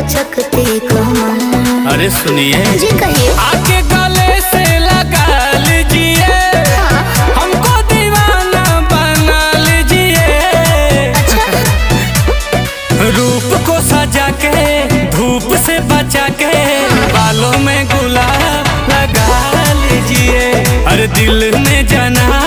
लचकती कमर। अरे सुनिए जी कहिए। आके गले से लगा लीजिए, हमको दीवाना बना लीजिए। अच्छा। रूप को सजा के धूप से बचा के बालों में गुलाब लगा लीजिए। अरे दिल में जना